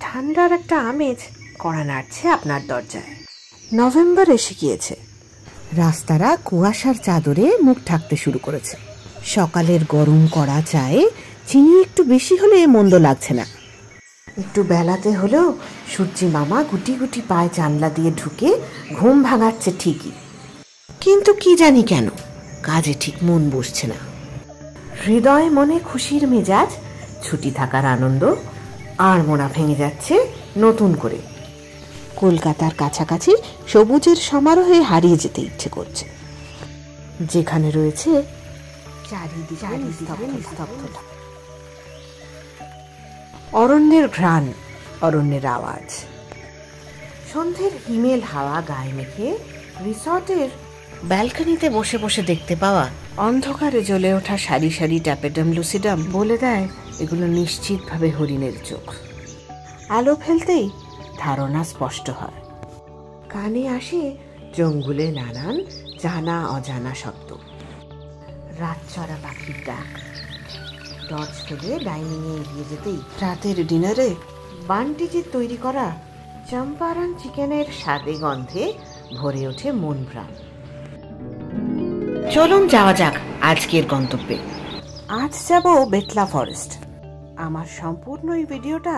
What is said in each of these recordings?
ঠান্ডার একটা আমেজ কড়া নাড়ছে আপনার দরজায়। নভেম্বর এসে গিয়েছে, রাস্তারা কুয়াশার চাদরে মুখ ঢাকতে শুরু করেছে। সকালের গরম কড়া চায়ে চিনি একটু বেশি হলে মন্দ লাগছে না। একটু বেলাতে হলেও সূর্যি মামা গুটি গুটি পায়ে জানলা দিয়ে ঢুকে ঘুম ভাঙাচ্ছে ঠিকই, কিন্তু কি জানি কেন কাজে ঠিক মন বসছে না। হৃদয় মনে খুশির মেজাজ, ছুটি থাকার আনন্দ আর মোড়া ভেঙে যাচ্ছে নতুন করে। কলকাতার কাছাকাছি সবুজের সমারোহে হারিয়ে যেতে ইচ্ছে করছে, যেখানে রয়েছে চারিদিকে নিস্তব্ধতা, অরণ্যের ঘ্রাণ, অরণ্যের আওয়াজ। সন্ধ্যের হিমেল হাওয়া গায়ে মেখে রিসর্টের ব্যালকনিতে বসে বসে দেখতে পাওয়া অন্ধকারে জ্বলে ওঠা সারি সারি ট্যাপেডাম লুসিডাম বলে দেয় এগুলো নিশ্চিতভাবে হরিণের চোখ। আলো ফেলতেই ধারণা স্পষ্ট হয়। কানে আসে জঙ্গলে নানান জানা অজানা শব্দ, রাতচরা পাখির ডাক। টর্চ ফেলে ডাইনিংয়ে এগিয়ে যেতেই রাতের ডিনারে বান্টিজির তৈরি করা চম্পারন চিকেনের স্বাদে গন্ধে ভরে ওঠে মন প্রাণ। চলুন যাওয়া যাক আজকের গন্তব্যে। আজ যাব বেটলা ফরেস্ট। আমার সম্পূর্ণ এই ভিডিওটা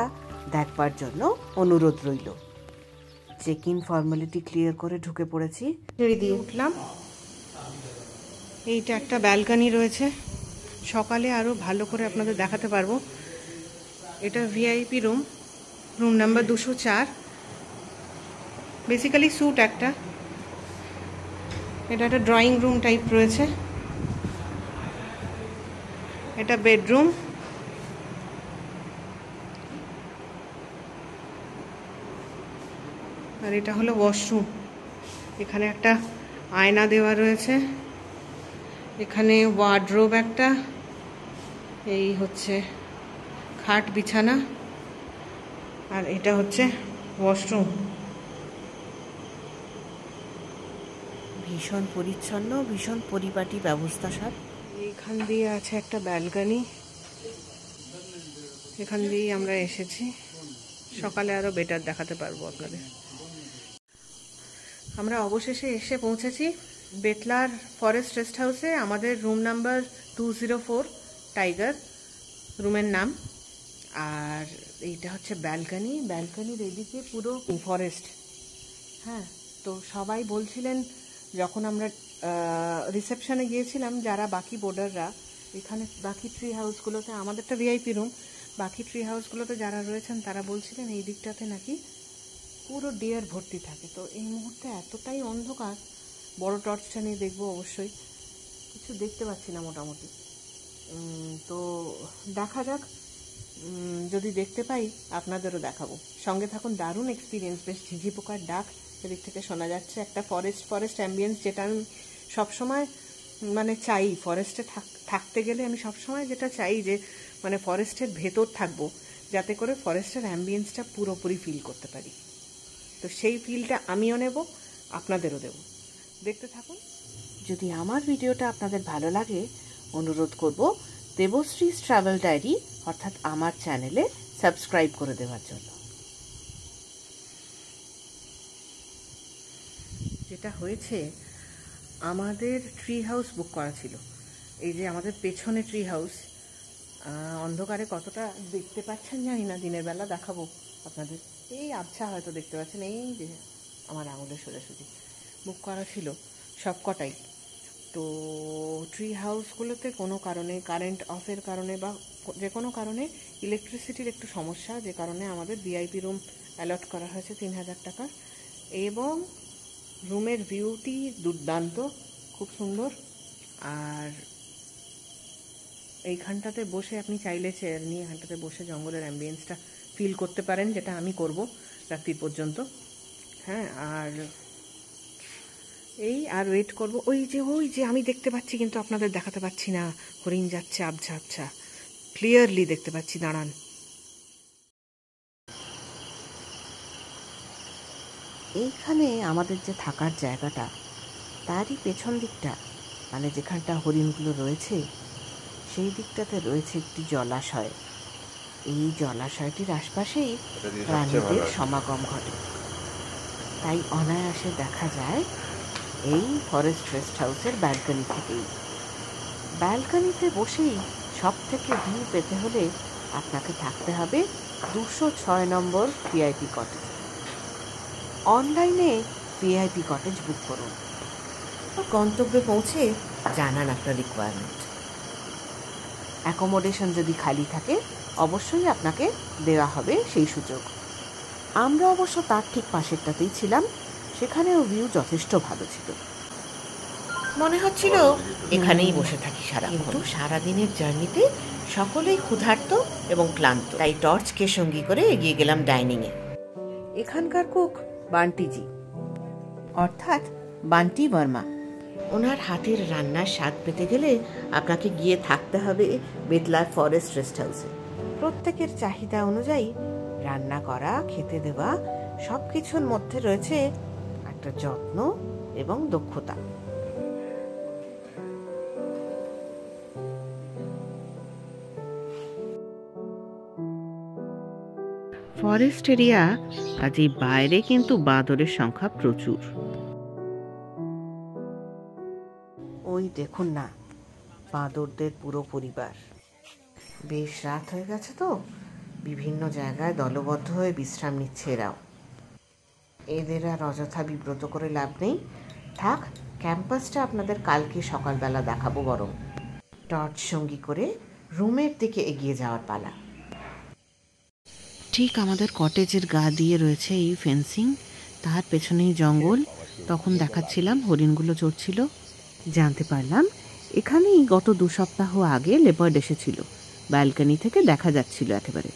দেখবার জন্য অনুরোধ রইল। চেক ইন ফর্মালিটি ক্লিয়ার করে ঢুকে পড়েছি, সিঁড়ি দিয়ে উঠলাম। এইটা একটা ব্যালকনি রয়েছে, সকালে আরও ভালো করে আপনাদের দেখাতে পারবো। এটা VIP room, room number 204। Basically suite একটা। এটা একটা ড্রয়িং রুম টাইপ রয়েছে। এটা বেডরুম। আর এটা হলো ওয়াশরুম। এখানে একটা আয়না দেওয়া রয়েছে, এখানে ওয়ার্ডরোব একটা, এই হচ্ছে খাট বিছানা, আর এটা হচ্ছে ওয়াশরুম। ভীষণ পরিচ্ছন্ন, ভীষণ পরিপাটি ব্যবস্থা সব। এইখান দিয়ে আছে একটা ব্যালকনি, এখান দিয়েই আমরা এসেছি। সকালে আরো বেটার দেখাতে পারবো আপনাদের। আমরা অবশেষে এসে পৌঁছেছি বেটলার ফরেস্ট রেস্ট হাউসে। আমাদের রুম নাম্বার 204, টাইগার রুমের নাম। আর এইটা হচ্ছে ব্যালকনি। ব্যালকনির এদিকে পুরো ফরেস্ট। হ্যাঁ, তো সবাই বলছিলেন যখন আমরা রিসেপশনে গিয়েছিলাম, যারা বাকি বোর্ডাররা এখানে বাকি ট্রি হাউসগুলোতে, আমাদেরটা ভিআইপি রুম, বাকি ট্রি হাউসগুলোতে যারা রয়েছেন তারা বলছিলেন এই দিকটাতে নাকি পুরো ডিয়ার ভর্তি থাকে। তো এই মুহূর্তে এতটাই অন্ধকার, বড় টর্চটা নিয়ে দেখবো অবশ্যই, কিছু দেখতে পাচ্ছি না মোটামুটি। তো দেখা যাক, যদি দেখতে পাই আপনাদেরও দেখাবো। সঙ্গে থাকুন, দারুণ এক্সপিরিয়েন্স। বেশ ঝিঝি পোকার ডাক এদিক থেকে শোনা যাচ্ছে। একটা ফরেস্ট অ্যাম্বিয়েন্স, যেটা আমি সবসময় মানে চাই ফরেস্টে থাকতে গেলে। আমি সবসময় যেটা চাই যে মানে ফরেস্টের ভেতর থাকবো, যাতে করে ফরেস্টের অ্যাম্বিয়েন্সটা পুরোপুরি ফিল করতে পারি। তো সেই ফিলটা আমিও নেব, আপনাদেরও দেব। দেখতে থাকুন। যদি আমার ভিডিওটা আপনাদের ভালো লাগে, অনুরোধ করব দেবশ্রীস ট্রাভেল ডায়েরি অর্থাৎ আমার চ্যানেলে সাবস্ক্রাইব করে দেওয়ার জন্য। যেটা হয়েছে, আমাদের ট্রি হাউস বুক করা ছিল। এই যে আমাদের পেছনে ট্রি হাউস, অন্ধকারে কতটা দেখতে পাচ্ছেন জানি না, দিনের বেলা দেখাবো আপনাদের। এই আবছা হয়তো দেখতে পাচ্ছেন, এই যে আমার আঙুলের সোজাসুজি বুক করা ছিল সবকটাই। তো ট্রি হাউসগুলোতে কোনো কারণে, কারেন্ট অফের কারণে বা যে কোনো কারণে ইলেকট্রিসিটির একটু সমস্যা, যে কারণে আমাদের ভিআইপি রুম অ্যালট করা হয়েছে 3000 টাকা। এবং রুমের ভিউটি দুর্দান্ত, খুব সুন্দর। আর এইখানটাতে বসে আপনি চাইলে চেয়ার নিয়ে এখানটাতে বসে জঙ্গলের অ্যাম্বিয়েন্সটা ফিল করতে পারেন, যেটা আমি করব রাত্রি পর্যন্ত। হ্যাঁ, আর এই আর ওয়েট করব। ওই যে আমি দেখতে পাচ্ছি, কিন্তু আপনাদের দেখাতে পাচ্ছি না, হরিণ যাচ্ছে আবছা আবছা, ক্লিয়ারলি দেখতে পাচ্ছি। দাঁড়ান, এইখানে আমাদের যে থাকার জায়গাটা, তারই পেছন দিকটা, মানে যেখানটা হরিণগুলো রয়েছে, সেই দিকটাতে রয়েছে একটি জলাশয়। এই জলাশয়টির আশপাশেই প্রাণীদের সমাগম ঘটে, তাই অনায়াসে দেখা যায় এই ফরেস্ট রেস্ট হাউসের ব্যালকনি থেকেই। ব্যালকনিতে বসেই সব থেকে ভিউ পেতে হলে আপনাকে থাকতে হবে 206 নম্বর ভিআইপি কটেজ। অনলাইনে ভিআইপি কটেজ বুক করুন, গন্তব্যে পৌঁছে জানান আপনার রিকোয়ারমেন্ট। অ্যাকোমোডেশন যদি খালি থাকে অবশ্যই আপনাকে দেওয়া হবে সেই সুযোগ। আমরা অবশ্য তার ঠিক পাশেরটাতেই ছিলাম, সেখানেও ভিউ যথেষ্ট ভালো ছিল। মনে হচ্ছিল এখানেই বসে থাকি সারা, কিন্তু সারাদিনের জার্নিতে সকলেই ক্ষুধার্ত এবং ক্লান্ত, তাই টর্চকে সঙ্গী করে এগিয়ে গেলাম ডাইনিংয়ে। এখানকার কুক বান্টিজি, অর্থাৎ বান্টি বর্মা। ওনার হাতের রান্নার স্বাদ পেতে গেলে আপনাকে গিয়ে থাকতে হবে বেতলার ফরেস্ট রেস্ট হাউসে। প্রত্যেকের চাহিদা অনুযায়ী রান্না করা, খেতে দেওয়া সব কিছুর মধ্যে রয়েছে একটা যত্ন এবং দক্ষতা। ফরেস্ট এরিয়া, কাজেই বাইরে কিন্তু বাঁদরের সংখ্যা প্রচুর। ওই দেখুন না, বাঁদরদের পুরো পরিবার। বেশ রাত হয়ে গেছে তো বিভিন্ন জায়গায় দলবদ্ধ হয়ে বিশ্রাম নিচ্ছে এরাও। এদের আর অযথা বিব্রত করে লাভ নেই, থাক ক্যাম্পাসটা আপনাদের কালকে সকালবেলা দেখাবো। বরং টর্চ সঙ্গী করে রুমের দিকে এগিয়ে যাওয়ার পালা। ঠিক আমাদের কটেজের গা দিয়ে রয়েছে এই ফেন্সিং, তার পেছনেই জঙ্গল। তখন দেখাচ্ছিলাম হরিণগুলো চড়ছিল। জানতে পারলাম এখানেই গত 2 সপ্তাহ আগে লেপার্ড এসেছিল, ব্যালকনি থেকে দেখা যাচ্ছিল একেবারে।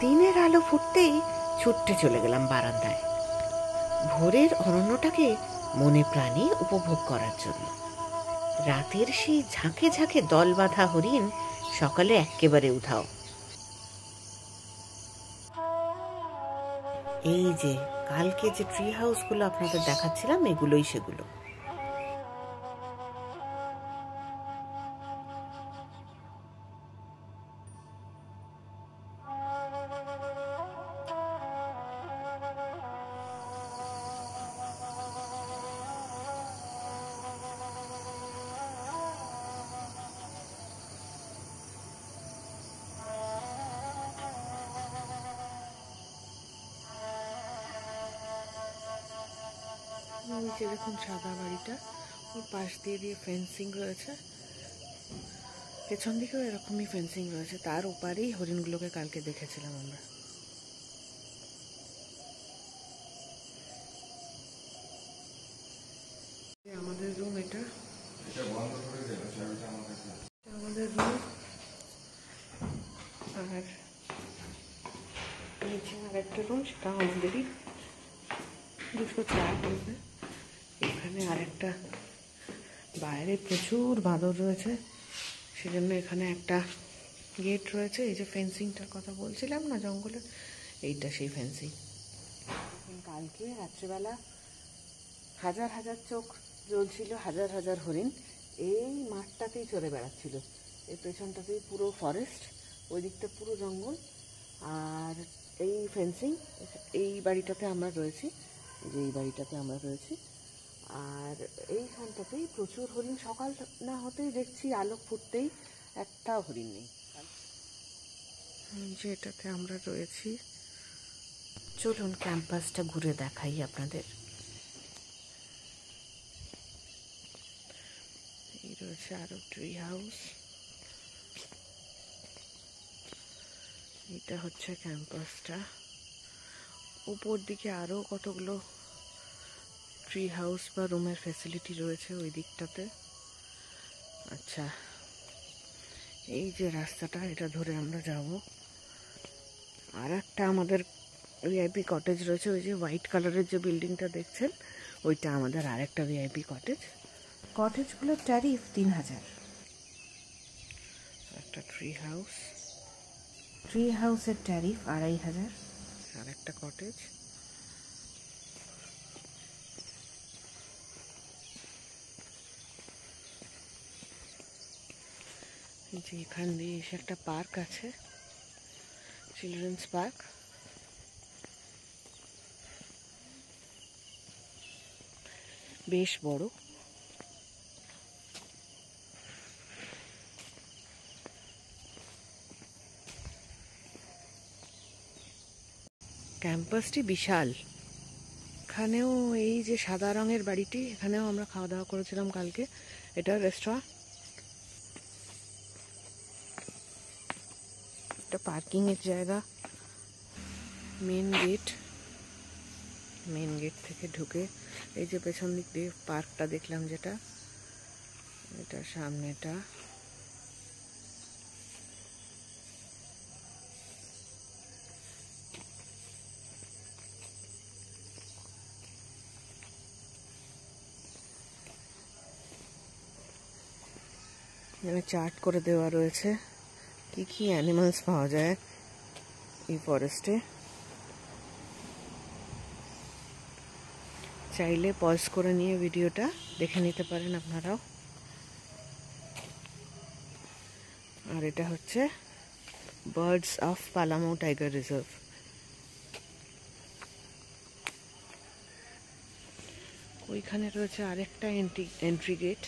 দিনের আলো ফুটতেই ছুটতে চলে গেলাম বারান্দায়, ভোরের অরণ্যটাকে মনে প্রাণে উপভোগ করার জন্য। রাতের সেই ঝাঁকে ঝাঁকে দল বাঁধা হরিণ সকালে একেবারে উধাও। এই যে কালকে যে ট্রি হাউসগুলো আপনাদের দেখাচ্ছিলাম, এগুলোই সেগুলো। নিচে দেখুন সাদা বাড়িটা, ওর পাশ দিয়ে ফেন্সিং রয়েছে, পেছন দিকেও এরকমই ফেন্সিং রয়েছে। তার ওপারেই হরিণগুলোকে কালকে দেখেছিলাম আমরা। আমাদের রুম, এটা আমাদের রুম। আর নিচে আর একটা রুম, সেটা আমাদেরই, 204 রুমে। এখানে আরেকটা, বাইরে প্রচুর বাঁদর রয়েছে, সেজন্য এখানে একটা গেট রয়েছে। এই যে ফেন্সিংটার কথা বলছিলাম না জঙ্গলে, এইটা সেই ফেন্সিং। কালকে রাত্রেবেলা হাজার হাজার চোখ জ্বলছিল, হাজার হাজার হরিণ এই মাঠটাতেই চড়ে বেড়াচ্ছিল। এর পেছনটাতেই পুরো ফরেস্ট, ওই দিকটা পুরো জঙ্গল, আর এই ফেন্সিং। এই বাড়িটাতে আমরা রয়েছি, এই বাড়িটাতে আমরা রয়েছি। আর এইখানটাতেই প্রচুর হরিণ। সকাল না হতেই দেখছি আলো ফুটতেই একটা হরিণ নেই। যেটাতে আমরা রয়েছি, চলুন ক্যাম্পাসটা ঘুরে দেখাই আপনাদের। এই রয়েছে আরো ট্রি হাউস, এটা হচ্ছে ক্যাম্পাসটা। উপর দিকে আরো কতগুলো ট্রি হাউস বা রুমের ফ্যাসিলিটি রয়েছে ওই দিকটাতে। আচ্ছা, এই যে রাস্তাটা, এটা ধরে আমরা যাব। আর একটা আমাদের ভিআইপি কটেজ রয়েছে, ওই যে হোয়াইট কালারের যে বিল্ডিংটা দেখছেন, ওইটা আমাদের আরেকটা ভিআইপি কটেজ। কটেজগুলোর ট্যারিফ 3000। একটা ট্রি হাউস, ট্রি হাউসের ট্যারিফ 2500। আর একটা কটেজ। এখান দিয়ে এসে একটা পার্ক আছে, চিলড্রেন্স পার্ক। বেশ বড়। ক্যাম্পাসটি বিশাল। এখানেও এই যে সাদা রঙের বাড়িটি, এখানেও আমরা খাওয়া দাওয়া করেছিলাম কালকে। এটা রেস্টুরেন্ট। একটা পার্কিং এর জায়গা। মেন গেট থেকে ঢুকে এই যে পেছন দিক দিয়ে পার্কটা দেখলাম, যেটা এটা সামনেটা। এখানে চার্ট করে দেওয়া রয়েছে কি কি অ্যানিমালস পাওয়া যায় এই ফরেস্টে। চাইলে পজ করে নিয়ে ভিডিওটা দেখে নিতে পারেন আপনারাও। আর এটা হচ্ছে birds of Palamau tiger reserve. ওইখানে রয়েছে আরেকটা এন্ট্রি গেট।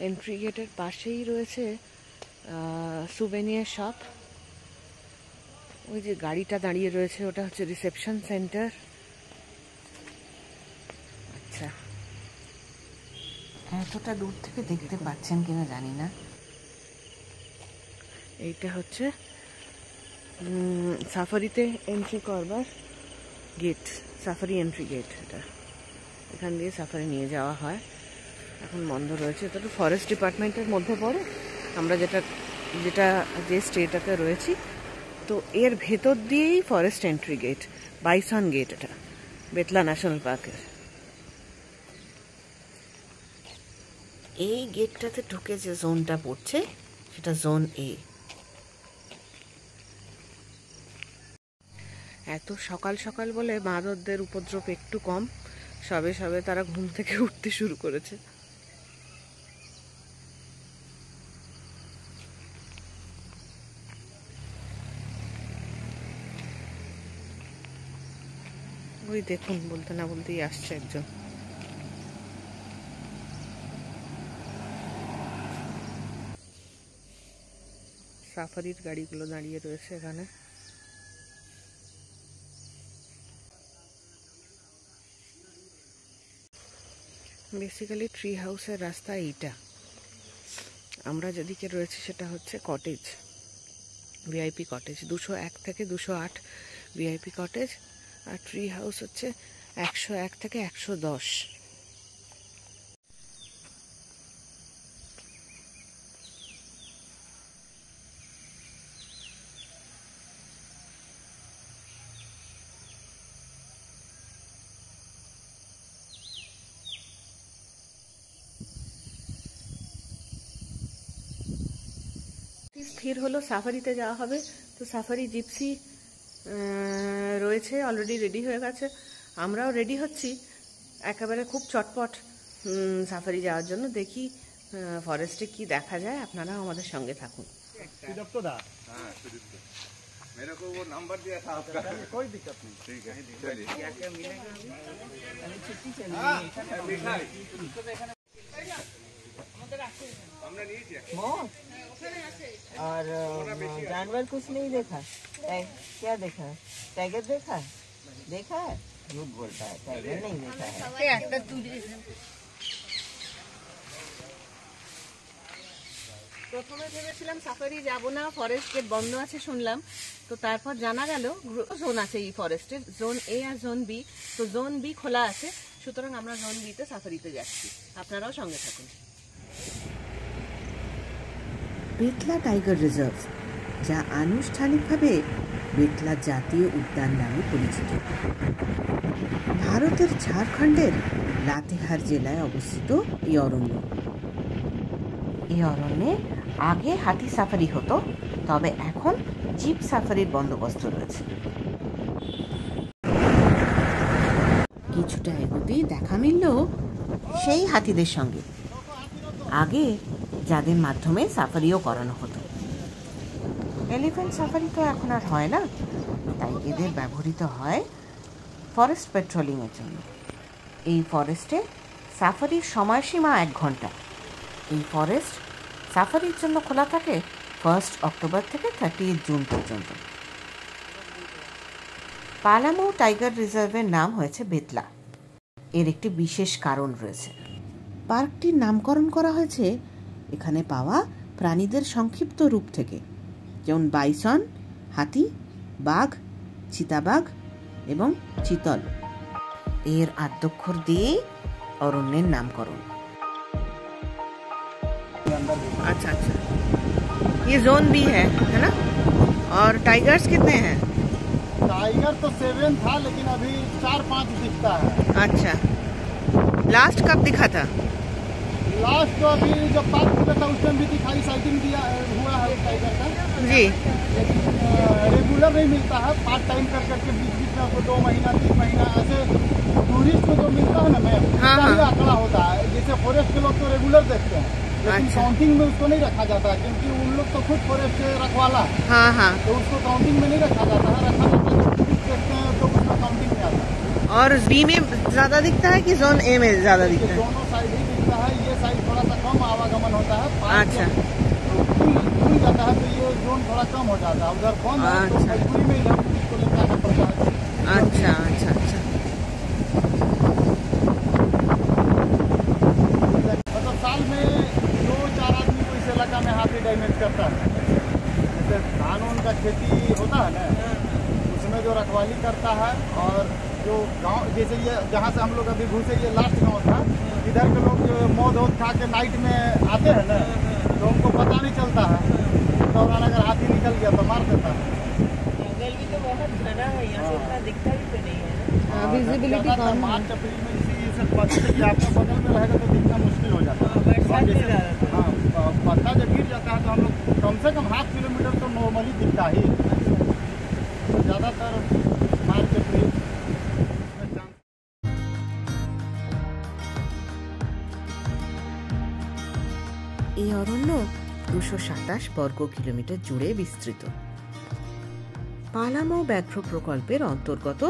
এন্ট্রি গেটের পাশেই রয়েছে সুভেনিয়ার শপ। ওই যে গাড়িটা দাঁড়িয়ে রয়েছে ওটা হচ্ছে রিসেপশন সেন্টার। আচ্ছা, এতটা দূর থেকে দেখতে পাচ্ছেন কিনা জানি না। এইটা হচ্ছে সাফারিতে এন্ট্রি করবার গেট, সাফারি এন্ট্রি গেট। এটা এখান দিয়ে সাফারি নিয়ে যাওয়া হয়। এখন বন্ধ রয়েছে। এটা তো ফরেস্ট ডিপার্টমেন্টের মধ্যে পড়ে, আমরা যে স্টেটাতে রয়েছি। তো এর ভেতর দিয়েই forest entry gate, bison gate. এটা বেতলা ন্যাশনাল পার্কের। এই গেটটাতে ঢুকে যে জোনটা পড়ছে সেটা জোন এ। এত সকাল সকাল বলে বাঁদরদের উপদ্রব একটু কম। সবে তারা ঘুম থেকে উঠতে শুরু করেছে। ওই দেখুন, বলতে না বলতেই আসছে একজন। সাফারির গাড়িগুলো দাঁড়িয়ে রয়েছে এখানে। বেসিক্যালি ট্রি হাউসের রাস্তা এইটা। আমরা যেদিকে রয়েছে সেটা হচ্ছে কটেজ, ভিআইপি কটেজ। 201 থেকে 208 ভিআইপি কটেজ। আর ট্রি হাউস হচ্ছে 101 থেকে 110। স্থির হলো সাফারিতে যাওয়া হবে। তো সাফারি জিপসি রয়েছে, অলরেডি রেডি হয়ে গেছে। আমরাও রেডি হচ্ছি একেবারে খুব চটপট সাফারি যাওয়ার জন্য। দেখি ফরেস্টে কি দেখা যায়, আপনারাও আমাদের সঙ্গে থাকুন। मेरे को वो नंबर दिया था आपका, कोई दिक्कत नहीं। ठीक है, चलिए। क्या मिलेगा अभी? अभी छुट्टी चली है। हमने नहीं किया। और जानवर कुछ नहीं देखा। क्या देखा? टाइगर देखा है? झूठ बोलता है, टाइगर नहीं देखा है। প্রথমে ভেবেছিলাম সাফারি যাব না, ফরেস্ট গেট বন্ধ আছে শুনলাম। তো তারপর জানা গেল জোন আছে এই ফরেস্টের, জোন এ আর জোন বি। তো জোন বি খোলা আছে, সুতরাং আমরা জোন বিতে সাফারিতে যাচ্ছি। আপনারাও সঙ্গে থাকুন। বেতলা টাইগার রিজার্ভ, যা আনুষ্ঠানিকভাবে বেতলা জাতীয় উদ্যান নামে পরিচিত, ভারতের ঝাড়খণ্ডের লাতেহার জেলায় অবস্থিত এই অরণ্য। এই অরণ্যে আগে হাতি সাফারি হতো, তবে এখন জিপ সাফারির বন্দোবস্ত রয়েছে। কিছুটা এগোতেই দেখা মিলল সেই হাতিদের সঙ্গে আগে যাদের মাধ্যমে সাফারিও করানো হতো। এলিফ্যান্ট সাফারি তো এখন আর হয় না, তাই এদের ব্যবহৃত হয় ফরেস্ট পেট্রোলিংয়ের জন্য। এই ফরেস্টে সাফারির সময়সীমা 1 ঘন্টা। এই ফরেস্ট সাফারির জন্য খোলা থাকে 1 অক্টোবর থেকে 30 জুন পর্যন্ত। পালামৌ টাইগার রিজার্ভের নাম হয়েছে বেতলা। এর একটি বিশেষ কারণ রয়েছে। পার্কটির নামকরণ করা হয়েছে এখানে পাওয়া প্রাণীদের সংক্ষিপ্ত রূপ থেকে, যেমন বাইসন, হাতি, বাঘ, চিতাবাঘ এবং চিতল। এর আদ্যক্ষর দিয়ে অরণ্যের নামকরণ। अच्छा अच्छा, ये जोन भी है ना? और टाइगर्स कितने हैं? टाइगर तो 7 था, लेकिन अभी 4-5 दिखता है। अच्छा, लास्ट कब दिखा था? लास्ट तो अभी जब पार्क खुला था उस टाइम भी दिखाई, साइटिंग दिया हुआ है टाइगर का, जी। लेकिन रेगुलर नहीं मिलता है। पार्ट टाइम कर करके बीच बीच में आपको 2 महीना 3 महीना ऐसे टूरिस्ट को जो मिलता है ना मैम, हाँ, उसका ही हाँ। आंकड़ा होता है। जैसे फॉरेस्ट के लोग तो रेगुलर देखते हैं, लेकिन अच्छा। काउंटिंग में उसको नहीं रखा जाता है, क्योंकि उन लोग तो खुद फॉरेस्ट से रखवाला है, हाँ हाँ। तो उसको काउंटिंग में नहीं रखा जाता है। रखा जाता है जब टूरिस्ट देखते हैं तो उसका काउंटिंग में आता है। और बी में ज्यादा दिखता है कि जोन ए में ज्यादा दिखता है? दोनों साइड ही दिखता है। ये साइड थोड़ा सा कम आवागमन होता है। अच्छा। खुल जाता है तो ये जोन थोड़ा कम हो जाता है। उधर कम है तो अच्छा। मजबूरी में इधर इसको लेकर आना पड़ता है। अच्छा अच्छा अच्छा। मतलब साल में 2-4 आदमी को इस इलाका में हाथी डैमेज करता है। जैसे धान उन का खेती होता है ना, उसमें जो रखवाली करता है, और जो गांव जैसे ये जहाँ से हम लोग अभी घुसे, ये लास्ट गांव था, इधर के लोग जो मौत खा के नाइट में आते हैं ना, तो उनको पता नहीं चलता है। दौरान अगर हाथी निकल गया तो मार देता है। जंगल भी तो बहुत घना है, यहाँ से इतना दिखता भी तो नहीं है ना। विजिबिलिटी कम है। मार्च अप्रैल में इसी से आपका बगल में रहेगा तो दिखना मुश्किल हो जाता है। बरसात में जैसे- ज्यादा तो। हाँ, पत्ता जब गिर जाता है तो हम लोग कम से कम 0.5 किलोमीटर तो नॉर्मली दिखता ही। तो ज़्यादातर मार्च अप्रैल में चांस। এই অরণ্য 227 বর্গ কিলোমিটার জুড়ে বিস্তৃত। পালামৌ ব্যাঘ্র প্রকল্পের অন্তর্গত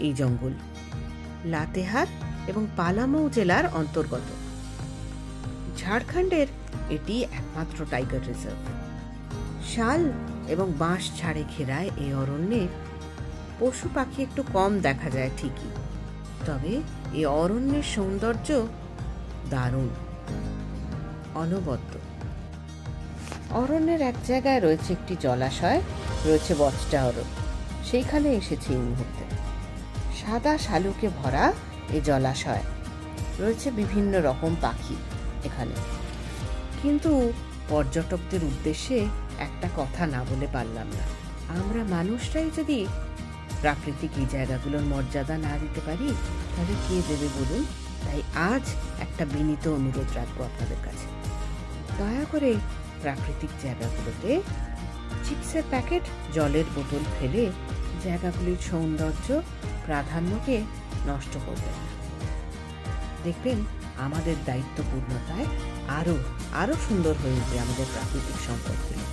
এই জঙ্গল লাতেহার এবং পালামৌ জেলার অন্তর্গত। ঝাড়খণ্ডের এটি একমাত্র টাইগার রিজার্ভ। শাল এবং বাঁশ ঝাড়ে ঘেরায় এই অরণ্যে পশু পাখি একটু কম দেখা যায় ঠিকই, তবে এই অরণ্যের সৌন্দর্য দারুণ, অনবদ্য। অরণ্যের এক জায়গায় রয়েছে একটি জলাশয়, রয়েছে ওয়াচ টাওয়ারও। সেইখানে এসেছি এই মুহূর্তে। সাদা শালুকে ভরা এই জলাশয়, রয়েছে বিভিন্ন রকম পাখি এখানে। কিন্তু পর্যটকদের উদ্দেশ্যে একটা কথা না বলে পারলাম না। আমরা মানুষরাই যদি প্রাকৃতিক এই জায়গাগুলোর মর্যাদা না দিতে পারি, তাহলে কে দেবে বলুন? তাই আজ একটা বিনীত অনুরোধ রাখবো আপনাদের কাছে, দয়া করে প্রাকৃতিক জায়গাগুলোতে চিপসের প্যাকেট, জলের বোতল ফেলে জায়গাগুলির সৌন্দর্য, প্রাধান্যকে নষ্ট করবেন না। দেখবেন আমাদের দায়িত্বপূর্ণতায় আরো আরো সুন্দর হয়ে উঠবে আমাদের প্রাকৃতিক সম্পদগুলো।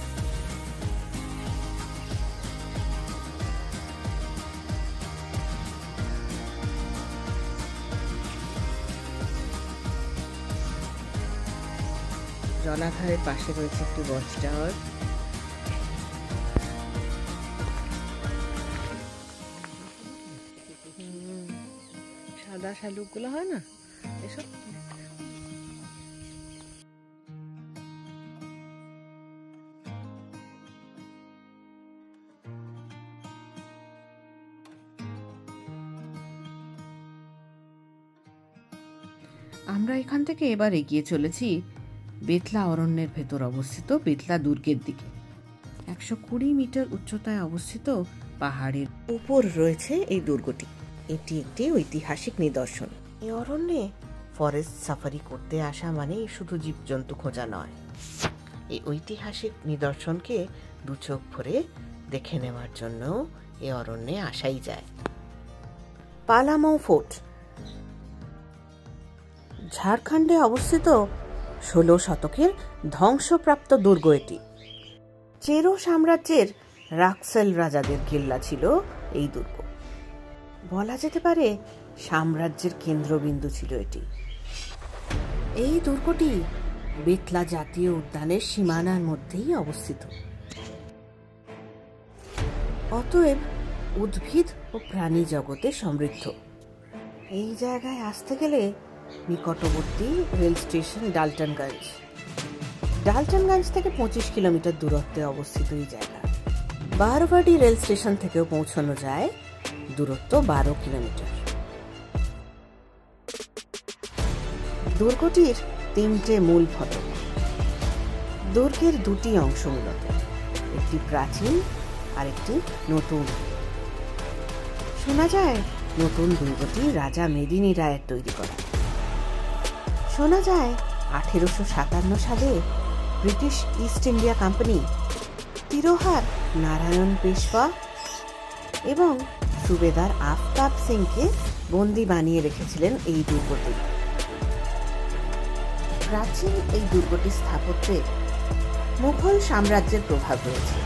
জলাধারের পাশে রয়েছে একটি ওয়াচ টাওয়ার। সাদা শালুকগুলো হয় না এসব। আমরা এখান থেকে এবার এগিয়ে চলেছি বেতলা অরণ্যের ভেতর অবস্থিত বেতলা দুর্গের দিকে। 120 মিটার উচ্চতায় অবস্থিত পাহাড়ের উপর রয়েছে এই দুর্গটি। এটি একটি ঐতিহাসিক নিদর্শন। এই অরণ্যে ফরেস্ট সাফারি করতে আসা মানে শুধু জীবজন্তু খোঁজা নয়, এই ঐতিহাসিক নিদর্শনকে দু চোখ ভরে দেখে নেওয়ার জন্য এই অরণ্যে আসাই যায়। পালামৌ ফোর্ট ঝাড়খণ্ডে অবস্থিত 16 শতকের ধ্বংসপ্রাপ্ত দুর্গ এটি। চেরো সাম্রাজ্যের রাক্সেল রাজাদের কেল্লা ছিল এই দুর্গ। বলা যেতে পারে সাম্রাজ্যের কেন্দ্রবিন্দু ছিল এটি। এই দুর্গটি বেতলা জাতীয় উদ্যানের সীমানার মধ্যেই অবস্থিত। অতএব উদ্ভিদ ও প্রাণী জগতে সমৃদ্ধ। এই জায়গায় আসতে গেলে নিকটবর্তী রেল স্টেশন ডালটনগঞ্জ। ডালটনগঞ্জ থেকে 25 কিলোমিটার দূরত্বে অবস্থিত এই জায়গা। বারবাডি রেল স্টেশন থেকেও পৌঁছানো যায়, দূরত্ব 12 কিলোমিটার। দুর্গটির 3টে মূল ফটক। দুর্গের 2টি অংশ মূলত, একটি প্রাচীন আর একটি নতুন। শোনা যায় নতুন দুর্গটি রাজা মেদিনী রায়ের তৈরি করা। শোনা যায় 1857 সালে ব্রিটিশ ইস্ট ইন্ডিয়া কোম্পানি তিরোহার নারায়ণ পেশওয়া এবং সুবেদার আফতাব সিংকে বন্দি বানিয়ে রেখেছিলেন এই দুর্গটি। প্রাচীন এই দুর্গটির স্থাপত্যে মুঘল সাম্রাজ্যের প্রভাব রয়েছে।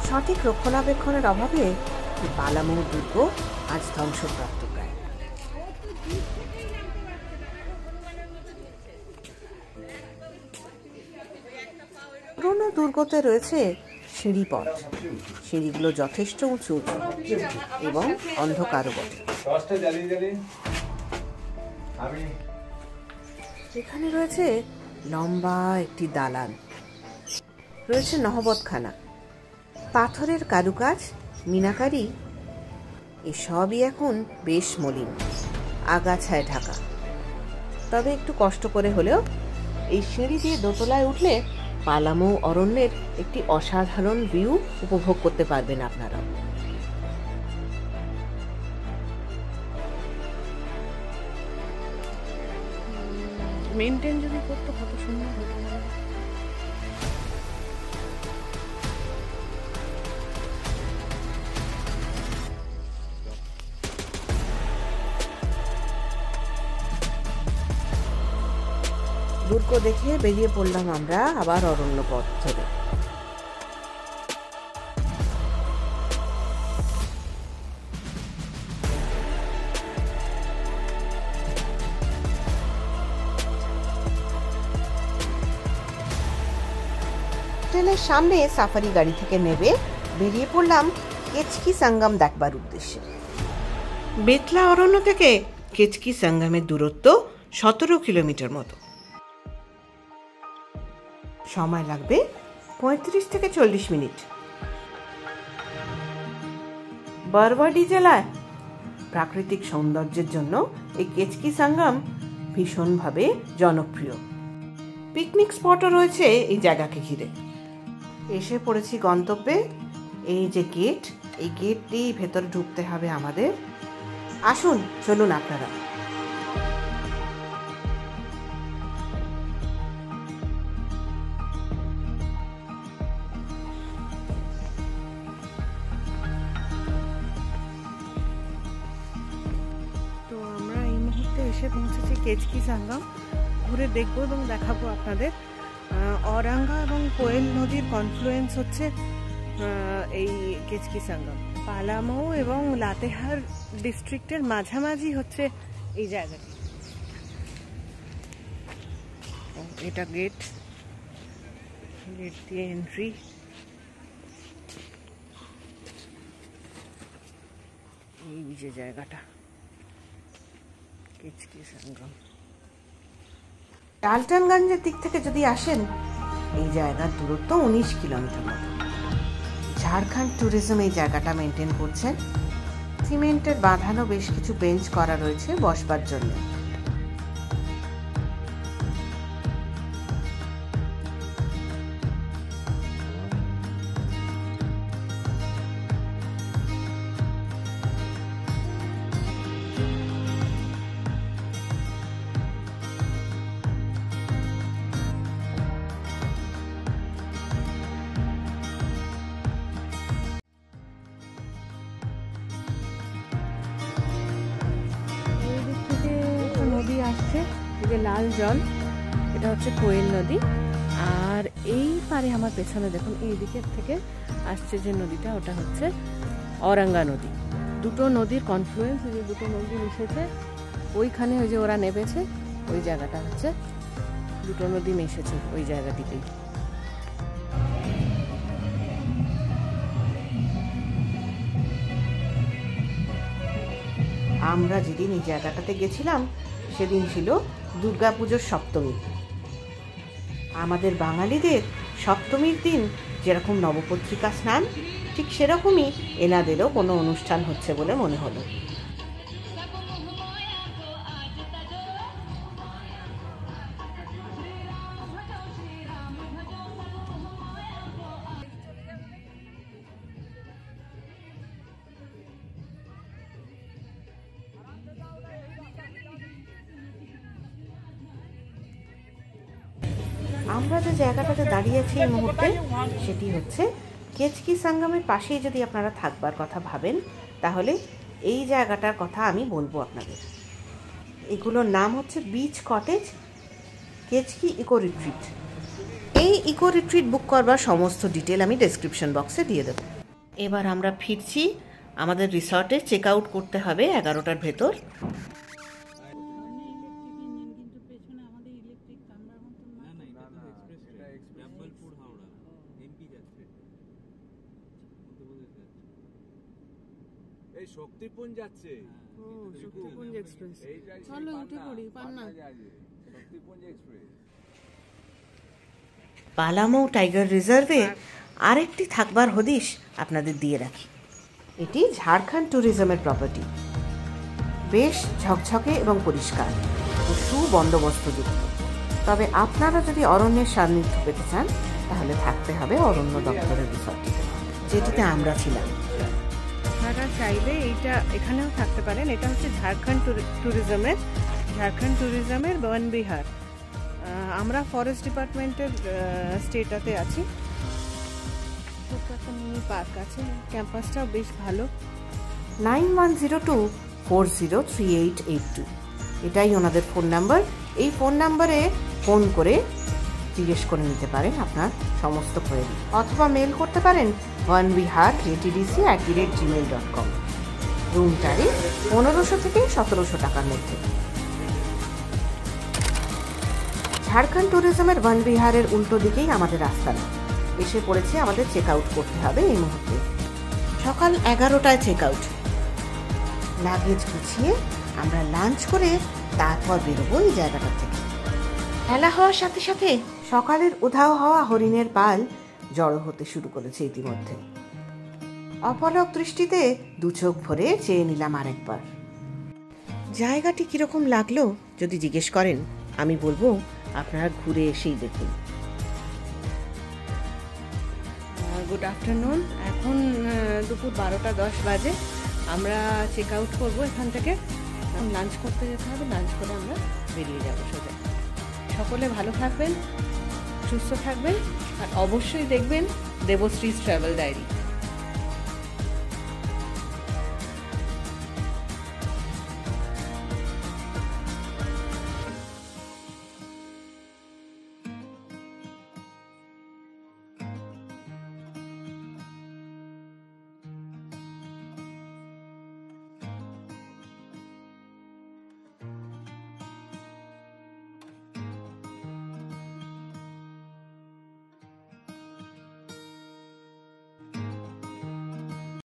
সঠিক রক্ষণাবেক্ষণের অভাবে পালামৌ দুর্গ আজ ধ্বংসপ্রাপ্ত প্রায়। পুরনো দুর্গতে রয়েছে সিঁড়িপথ। সিঁড়িগুলো যথেষ্ট উঁচু এবং অন্ধকারও বটে। এখানে রয়েছে লম্বা একটি দালান, রয়েছে নহবতখানা, পাথরের কারুকাজ, মিনাকারি, এসবই এখন বেশ মলিন, আগাছায় ঢাকা। তবে একটু কষ্ট করে হলেও এই সিঁড়ি দিয়ে দোতলায় উঠলে পালামৌ অরণ্যের একটি অসাধারণ ভিউ উপভোগ করতে পারবেন আপনারা। মেনটেন যদি করতো কত সুন্দর হতো। দুর্গ দেখে বেরিয়ে পড়লাম আমরা আবার অরণ্য পথ ধরে। হোটেলের সামনে সাফারি গাড়ি থেকে নেবে বেরিয়ে পড়লাম কেচকি সঙ্গম দেখবার উদ্দেশ্যে। বেতলা অরণ্য থেকে কেচকি সঙ্গমের দূরত্ব 17 কিলোমিটার মতো। সময় লাগবে 35 থেকে 40 মিনিট। বারবাডি জেলায় প্রাকৃতিক সৌন্দর্যের জন্য এই কেচকি সঙ্গম ভীষণভাবে জনপ্রিয়। পিকনিক স্পটও রয়েছে এই জায়গাকে ঘিরে। এসে পড়েছি গন্তব্যে। এই যে গেট, এই গেট দিয়েই ভেতরে ঢুকতে হবে আমাদের। আসুন, চলুন আপনারা। এসে পৌঁছেছি কেচকি সঙ্গম। ঘুরে দেখবো এবং দেখাবো আপনাদের। অরাঙ্গা এবং কোয়েল নদীর কনফ্লুয়েন্স হচ্ছে এই কেচকি সঙ্গম। পালামৌ এবং লাতেহার ডিস্ট্রিক্টের মাঝামাঝি হচ্ছে এই জায়গাটি। এটা গেট, গেট দিয়ে এন্ট্রি। এই যে জায়গাটা কেচকি সঙ্গম। ডালটনগঞ্জের দিক থেকে যদি আসেন, এই জায়গার দূরত্ব 19 কিলোমিটার মতো। ঝাড়খণ্ড ট্যুরিজম এই জায়গাটা মেনটেন করছেন। সিমেন্টের বাঁধানো বেশ কিছু বেঞ্চ করা রয়েছে বসবার জন্য। লাল জল, এটা হচ্ছে কোয়েল নদী। আর এই পারে আমার পেছনে দেখুন, এই দিকের থেকে আসছে যে নদীটা, ওটা হচ্ছে অরাঙ্গা নদী। দুটো নদীর কনফ্লুয়েন্স, যে দুটো নদী মিশেছে ওইখানে, ওই যে ওরা নেমেছে ওই জায়গাটা হচ্ছে, দুটো নদী মিশেছে ওই জায়গাটিতেই। আমরা যেদিন এই জায়গাটাতে গেছিলাম সেদিন ছিল দুর্গাপুজোর সপ্তমী। আমাদের বাঙালিদের সপ্তমীর দিন যেরকম নবপত্রিকা স্নান, ঠিক সেরকমই এনাদেরও কোনো অনুষ্ঠান হচ্ছে বলে মনে হলো। আমরা যে জায়গাটাতে দাঁড়িয়ে আছি এই মুহূর্তে, সেটি হচ্ছে কেচকি সঙ্গমের পাশেই। যদি আপনারা থাকবার কথা ভাবেন তাহলে এই জায়গাটার কথা আমি বলবো আপনাদের। এগুলোর নাম হচ্ছে বিচ কটেজ, কেচকি ইকো রিট্রিট। এই ইকো রিট্রিট বুক করবার সমস্ত ডিটেল আমি ডেসক্রিপশন বক্সে দিয়ে দেবো। এবার আমরা ফিরছি। আমাদের রিসর্টে চেক আউট করতে হবে 11টার ভেতর। এই শক্তিপুঞ্জ যাচ্ছে। শক্তিপুঞ্জ এক্সপ্রেস, চলো উঠে পড়ি। পান্না শক্তিপুঞ্জ এক্সপ্রেস। পালামৌ টাইগার রিজার্ভে আরেকটি থাকবার হদিশ আপনাদের দিয়ে রাখি। এটি ঝাড়খণ্ড ট্যুরিজমের প্রপার্টি। বেশ ঝকঝকে এবং পরিষ্কার ও সুবন্দোবস্তযুক্ত। তবে আপনারা যদি অরণ্যের সান্নিধ্য পেতে চান তাহলে থাকতে হবে অরণ্য দপ্তরের রিসর্টটিতে, যেটিতে আমরা ছিলাম। আপনারা চাইলে এইটা এখানেও থাকতে পারেন। এটা হচ্ছে ঝাড়খণ্ড ট্যুরিজমের বন বিহার। আমরা ফরেস্ট ডিপার্টমেন্টের স্টেটাতে আছি। ছোট্ট একটা মিনি পার্ক আছে, ক্যাম্পাসটাও বেশ ভালো। 9102403882 এটাই ওনাদের ফোন নাম্বার। এই ফোন নাম্বারে ফোন করে জিজ্ঞেস করে নিতে পারেন আপনার সমস্ত কোয়েরি, অথবা মেল করতে পারেন onebihar@gmail.com। রুম তারিখ 1500 থেকে 1700 টাকার মধ্যে। ঝাড়খণ্ড ট্যুরিজমের বন বিহারের উল্টো দিকেই আমাদের আস্তানা। এসে পড়েছে, আমাদের চেক আউট করতে হবে এই মুহূর্তে। সকাল 11টায় চেক আউট। লাগেজ গুছিয়ে আমরা লাঞ্চ করে তারপর বেরোবো এই জায়গাটা থেকে। বেলা হওয়ার সাথে সাথে সকালের উধাও হওয়া হরিণের পাল জড়ো হতে শুরু করেছে ইতিমধ্যে। অপলক দৃষ্টিতে দু চোখ ভরে চেয়ে নিলাম আরেকবার। জায়গাটি কিরকম লাগলো যদি জিজ্ঞেস করেন, আমি বলবো আপনারা ঘুরে এসেই দেখুন। Good afternoon. এখন দুপুর 12টা 10 বাজে। আমরা চেক আউট করবো এখান থেকে। লাঞ্চ করতে যেতে হবে, লাঞ্চ করে আমরা বেরিয়ে যাবো সোজা। সকলে ভালো থাকবেন, সুস্থ থাকবেন, আর অবশ্যই দেখবেন দেবশ্রী's ট্রাভেল ডায়েরি।